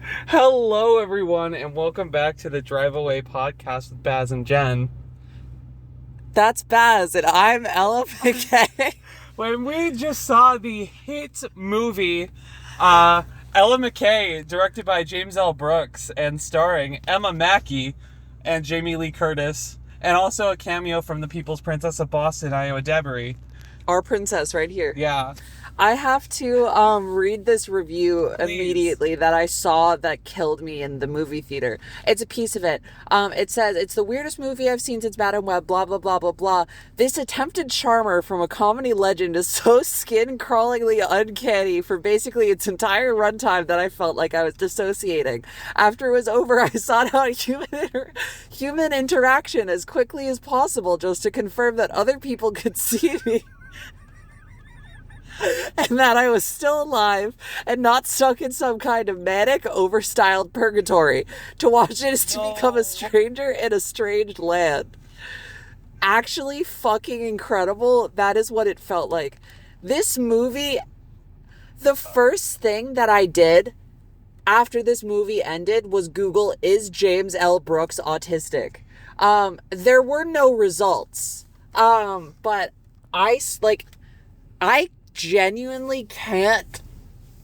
Hello, everyone, and welcome back to the Drive Away podcast with Baz and Jen. That's Baz, and I'm Ella McCay. When we just saw the hit movie, Ella McKay, directed by James L. Brooks and starring Emma Mackey and Jamie Lee Curtis, and also a cameo from the People's Princess of Boston, Ayo Edebiri. Our princess right here. Yeah. I have to read this review immediately that I saw that killed me in the movie theater. It's a piece of it. It says, "It's the weirdest movie I've seen since Madam Web, blah, blah, blah, blah, blah. This attempted charmer from a comedy legend is so skin-crawlingly uncanny for basically its entire runtime that I felt like I was dissociating. After it was over, I sought out human interaction as quickly as possible just to confirm that other people could see me. And that I was still alive and not stuck in some kind of manic, overstyled purgatory. To watch it is to become a stranger in a strange land." Actually fucking incredible. That is what it felt like. This movie, the first thing that I did after this movie ended was Google, "Is James L. Brooks autistic?" There were no results. But I genuinely can't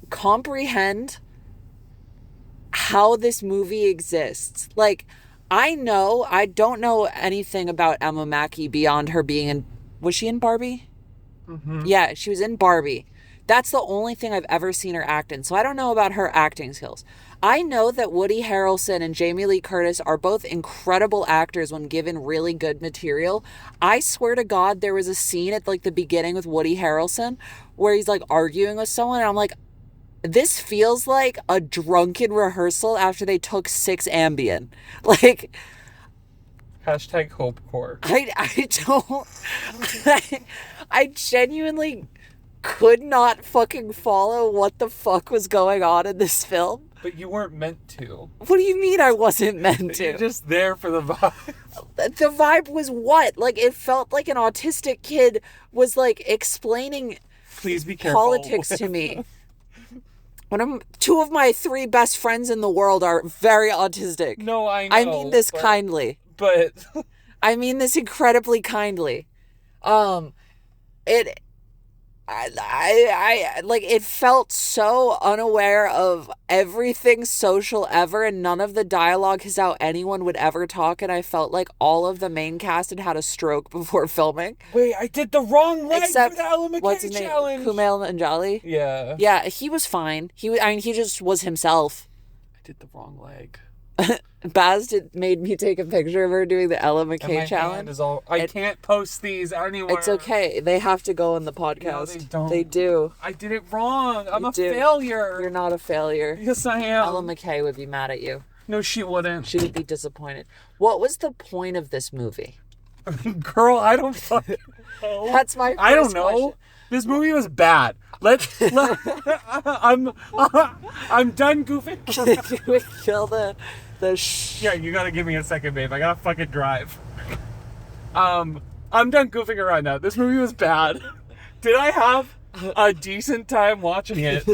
comprehend how this movie exists. Like, I don't know anything about Emma Mackey beyond her being in, was she in Barbie? Mm-hmm. Yeah, she was in Barbie. That's the only thing I've ever seen her act in, so I don't know about her acting skills. I know that Woody Harrelson and Jamie Lee Curtis are both incredible actors when given really good material. I swear to God, there was a scene at like the beginning with Woody Harrelson where he's like arguing with someone, and I'm like, this feels like a drunken rehearsal after they took 6 Ambien. Like, Hashtag Hopecore. I don't, I genuinely could not fucking follow what the fuck was going on in this film. But you weren't meant to. What do you mean I wasn't meant to? You're just there for the vibe. The vibe was what? Like, it felt like an autistic kid was like explaining Please be careful. politics to me. Two of my 3 best friends in the world are very autistic. No, I know. I mean this kindly. But I mean this incredibly kindly. It felt so unaware of everything social ever, and none of the dialogue is how anyone would ever talk, and I felt like all of the main cast had had a stroke before filming. wait, I did the wrong leg Except, for the Ella McCay what's his name? challenge. Kumail Nanjiani? Yeah. Yeah, he was fine. He just was himself. I did the wrong leg. Baz made me take a picture of her doing the Ella And my McCay hand challenge. is all. I can't post these anywhere. It's okay. They have to go on the podcast. No, they don't. They do. I did it wrong. I'm You a do. failure. You're not a failure. Yes, I am. Ella McCay would be mad at you. No, she wouldn't. She would be disappointed. What was the point of this movie? Girl, I don't fucking know. That's my first I don't know. question. This movie was bad. I'm done goofing. Can we kill the Yeah, you gotta give me a second, babe. I gotta fucking drive. I'm done goofing around now. This movie was bad. Did I have a decent time watching it?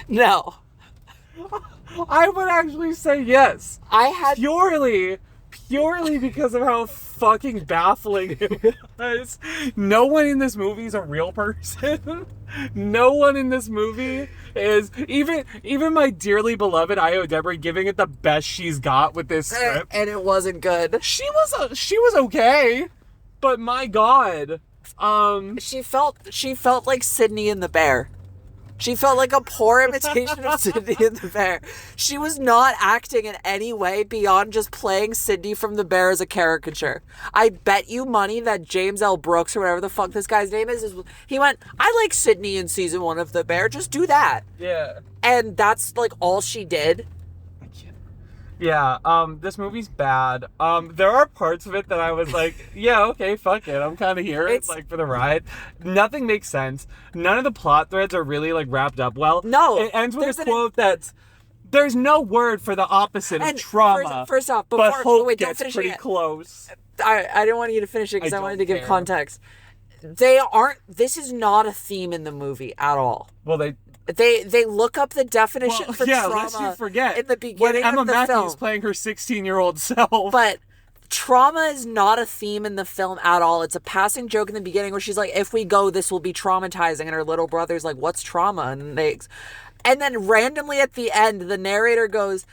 No. I would actually say yes. I had Purely because of how fucking baffling it was. No one in this movie is a real person. No one in this movie is even my dearly beloved Ayo Edebiri giving it the best she's got with this script. and it wasn't good. She was okay, but my God, She felt like Sydney and the Bear. She felt like a poor imitation of Sydney and the Bear. She was not acting in any way beyond just playing Sydney from the Bear as a caricature. I bet you money that James L. Brooks, or whatever the fuck this guy's name is he went, "I like Sydney in season 1 of The Bear, just do that." yeah. And that's like all she did. Yeah, this movie's bad. There are parts of it that I was like, yeah, okay, fuck it. I'm kind of here, like, for the ride. Nothing makes sense. None of the plot threads are really, like, wrapped up well. No. It ends with a quote that's, there's no word for the opposite of trauma. First off, but hope don't gets finish pretty it. close. I didn't want you to finish it because I wanted to don't give care. context. This is not a theme in the movie at all. Well, They look up the definition for trauma lest you forget, in the beginning when Emma of the Mackey film. is playing her 16-year-old self. But trauma is not a theme in the film at all. It's a passing joke in the beginning where she's like, if we go, this will be traumatizing. And her little brother's like, what's trauma? And then randomly at the end, the narrator goes,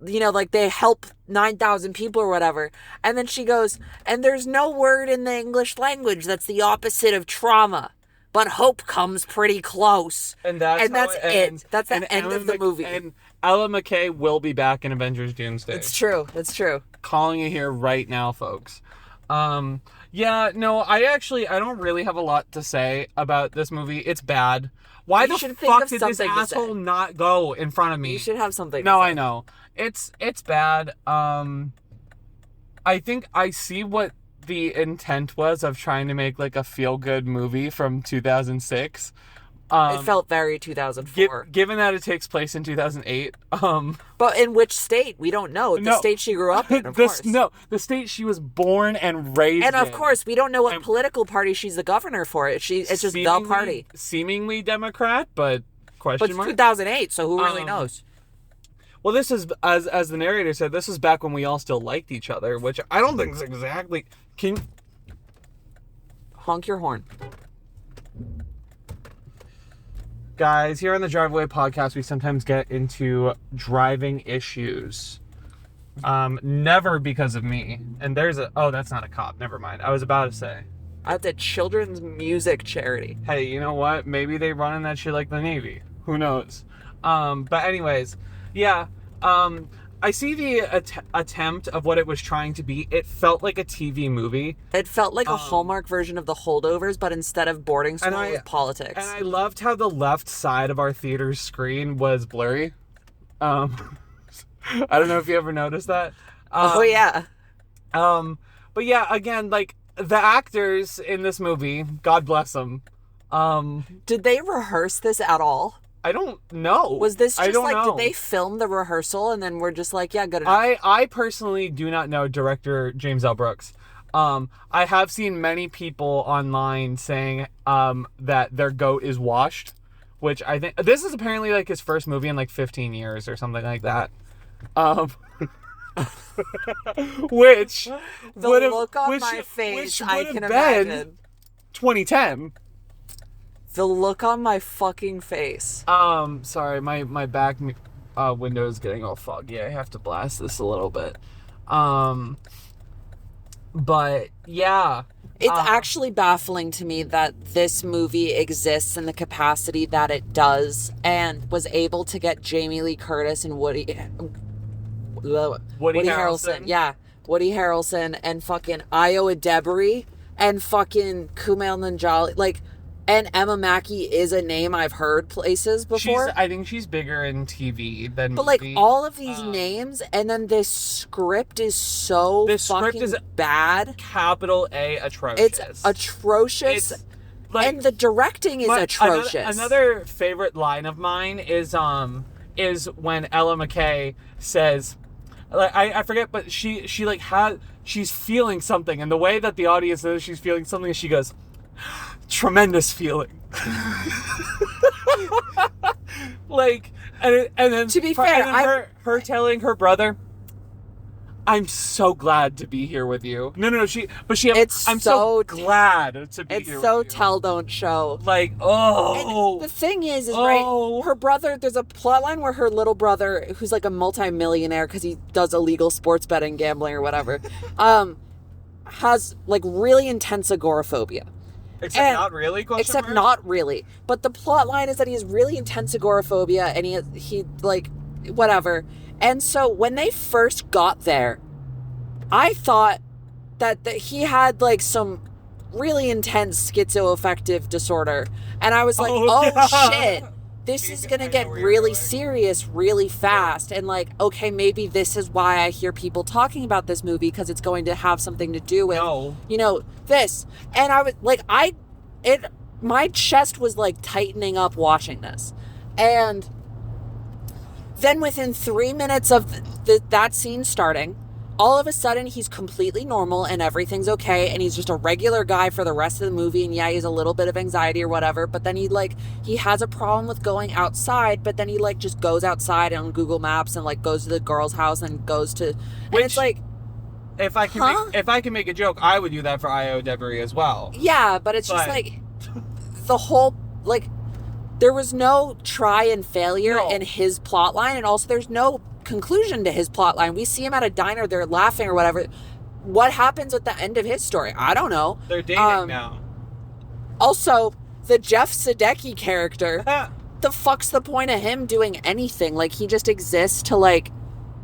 you know, like they help 9,000 people or whatever. And then she goes, and there's no word in the English language that's the opposite of trauma. But hope comes pretty close. And that's it. That's the end of the movie. And Ella McKay will be back in Avengers Doomsday. It's true. It's true. Calling it here right now, folks. Yeah, no, I don't really have a lot to say about this movie. It's bad. Why the fuck did this asshole not go in front of me? You should have something No, I know. It's bad. I think I see what the intent was of trying to make like a feel-good movie from 2006. It felt very 2004. Given that it takes place in 2008. But in which state? We don't know. The state she grew up in, of course. No, the state she was born and raised in. And of course, we don't know what political party she's the governor for. It's just the party. Seemingly Democrat, but question mark. But it's 2008, so who really knows? Well, this is, as the narrator said, this is back when we all still liked each other, which I don't think is exactly... Honk your horn. Guys, here on the Driveway Podcast, we sometimes get into driving issues. Never because of me. And there's oh, that's not a cop. Never mind. I was about to say. At the children's music charity. Hey, you know what? Maybe they run in that shit like the Navy. Who knows? But anyways, yeah. I see the attempt of what it was trying to be. It felt like a TV movie. It felt like a Hallmark version of The Holdovers, but instead of boarding school, it was politics. And I loved how the left side of our theater's screen was blurry. I don't know if you ever noticed that. Oh, yeah. But yeah, again, like, the actors in this movie, God bless them. Did they rehearse this at all? I don't know. Was this just like, know. Did they film the rehearsal and then we're just like, yeah, good enough? I personally do not know director James L. Brooks. I have seen many people online saying that their goat is washed, which I think this is apparently like his first movie in like 15 years or something like that. Which the look on my face, I can imagine. 2010. The look on my fucking face. Sorry, my back window is getting all foggy. I have to blast this a little bit. But yeah. It's actually baffling to me that this movie exists in the capacity that it does and was able to get Jamie Lee Curtis and Woody Harrelson. Yeah. Woody Harrelson and fucking Ayo Edebiri and fucking Kumail Nanjiani. Like, and Emma Mackey is a name I've heard places before. I think she's bigger in TV than but movie. Like all of these names, and then this script is so fucking bad. Capital A atrocious. It's atrocious. It's like, and the directing is atrocious. Another favorite line of mine is when Ella McKay says, like, I forget, but she's feeling something, and the way that the audience knows she's feeling something is she goes, tremendous feeling. Like, and then to be fair, her telling her brother, I'm so glad to be here with you. No, I'm so glad to be here with you. It's so tell, don't show. Like, oh. And the thing is right, her brother, there's a plot line where her little brother, who's like a multi-millionaire because he does illegal sports betting, gambling or whatever, has like really intense agoraphobia. Except not really? Except not really. But the plot line is that he has really intense agoraphobia and he like, whatever. And so when they first got there, I thought that he had like some really intense schizoaffective disorder. And I was like, shit, this is going to get really serious really fast. And like, okay, maybe this is why I hear people talking about this movie, because it's going to have something to do with, you know, this. And I was like, my chest was like tightening up watching this. And then within 3 minutes of that scene starting, all of a sudden he's completely normal and everything's okay and he's just a regular guy for the rest of the movie, and yeah, he has a little bit of anxiety or whatever, but then he has a problem with going outside, but then he like just goes outside on Google Maps and like goes to the girl's house and goes to, and it's like, if I can make a joke, I would do that for Ayo Edebiri as well. Yeah, but it's just like the whole, like, there was no try and failure in his plot line, and also there's no conclusion to his plot line. We see him at a diner, they're laughing or whatever. What happens at the end of his story? I don't know. They're dating now. Also, the Jeff Sadecki character, the fuck's the point of him doing anything? Like, he just exists to, like,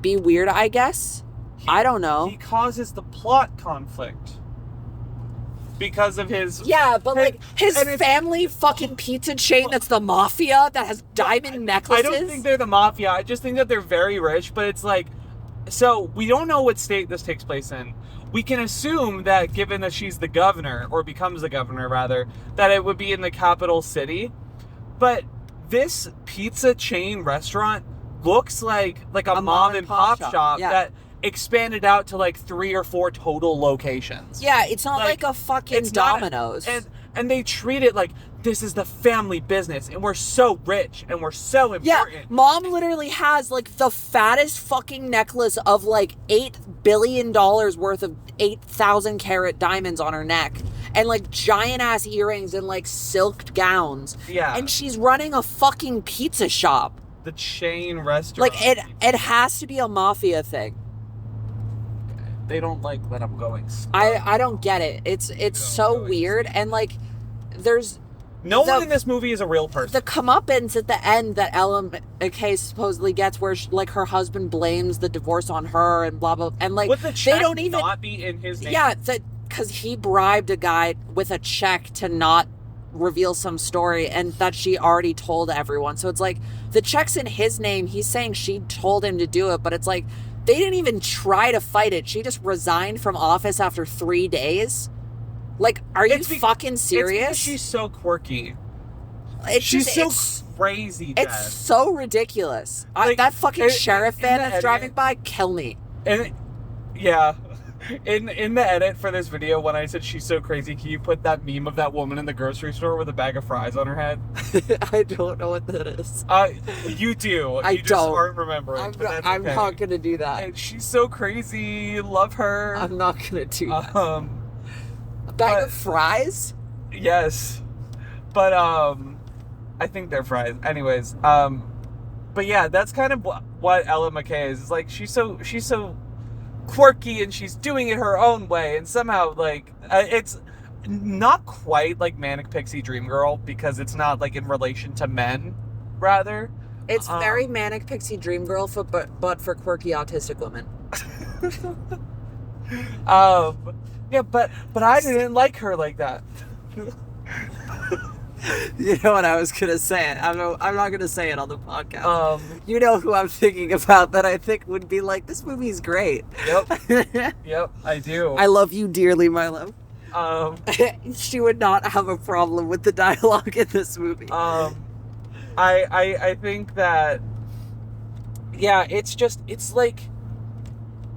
be weird, I guess? I don't know. He causes the plot conflict. Because of his... Yeah, but like his family fucking pizza chain that's the mafia that has diamond necklaces. I don't think they're the mafia. I just think that they're very rich, but it's like... So, we don't know what state this takes place in. We can assume that given that she's the governor, or becomes the governor rather, that it would be in the capital city. But this pizza chain restaurant looks like a mom and pop shop that expanded out to like 3 or 4 total locations. Yeah, it's not like a fucking Domino's. And they treat it like this is the family business and we're so rich and we're so important. Yeah, mom literally has like the fattest fucking necklace of like $8 billion worth of 8,000 carat diamonds on her neck. And like giant ass earrings and like silked gowns. Yeah. And she's running a fucking pizza shop. The chain restaurant. Like it has to be a mafia thing. They don't like that I'm going slow. I don't get it. It's so weird, and like there's no one in this movie is a real person. The comeuppance at the end that Ella McCay supposedly gets, where like her husband blames the divorce on her and blah blah, and like they don't even not be in his name. Yeah, because he bribed a guy with a check to not reveal some story, and that she already told everyone. So it's like the check's in his name. He's saying she told him to do it, but it's like. They didn't even try to fight it. She just resigned from office after 3 days. Like, are you fucking serious? It's she's so quirky. She's so crazy, Jen. It's so ridiculous. Like, that fucking sheriff van that's driving by, kill me. And yeah. In the edit for this video, when I said she's so crazy, can you put that meme of that woman in the grocery store with a bag of fries on her head? I don't know what that is. You do. I just don't. aren't remembering. I'm not gonna do that. And she's so crazy. Love her. I'm not gonna do that. A bag of fries? Yes. But I think they're fries. Anyways, but yeah, that's kind of what Ella McCay is. It's like she's so quirky and she's doing it her own way, and somehow like it's not quite like Manic Pixie Dream Girl because it's not like in relation to men, rather it's very Manic Pixie Dream Girl but for quirky autistic women. Yeah, but I didn't like her like that. You know what I was gonna say? I'm not gonna say it on the podcast. You know who I'm thinking about that I think would be like, this movie's great. Yep, I do. I love you dearly, my love. She would not have a problem with the dialogue in this movie. I think that, yeah, it's like,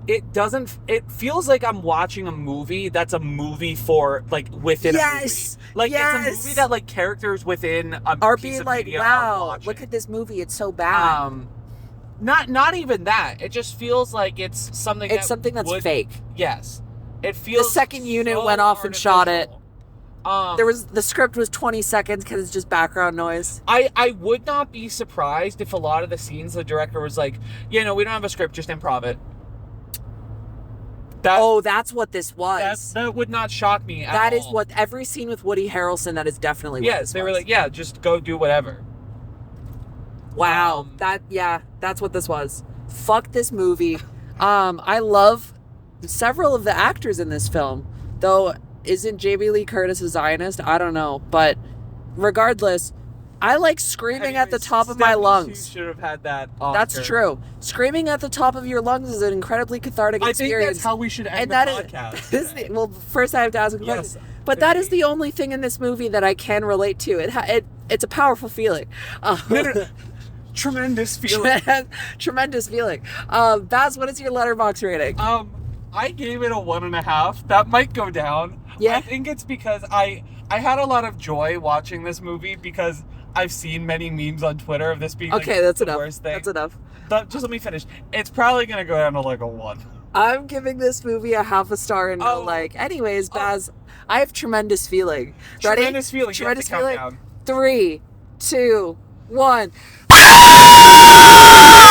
it feels like I'm watching a movie that's a movie for, like, within a movie. Like, it's a movie that, like, characters within a are piece being of like, media wow, look at this movie, it's so bad. Not even that. It just feels like it's something that's fake. Yes. It feels the second unit went off and shot it. Artificial. The script was 20 seconds because it's just background noise. I would not be surprised if a lot of the scenes the director was like, we don't have a script, just improv it. That's what this was. That would not shock me at all. That is what every scene with Woody Harrelson, that is definitely what this they were was. like, just go do whatever. Wow. That's what this was. Fuck this movie. I love several of the actors in this film. Though, isn't Jamie Lee Curtis a Zionist? I don't know. But regardless, I like screaming at the top of my lungs. You should have had that Oscar. That's true. Screaming at the top of your lungs is an incredibly cathartic experience. I think that's how we should end the podcast. Well, first I have to ask a question. But that is the only thing in this movie that I can relate to. It's a powerful feeling. Tremendous feeling. Tremendous feeling. Baz, what is your Letterboxd rating? I gave it a 1.5. That might go down. Yeah. I think it's because I had a lot of joy watching this movie because I've seen many memes on Twitter of this being Okay, like, that's the enough. worst thing. That's enough. But just let me finish. It's probably gonna go down to like a 1. I'm giving this movie a 0.5 star and no like. Anyways, Baz, I have tremendous feeling. Ready? Tremendous feeling. Tremendous you have to feeling. count down. 3, 2, 1.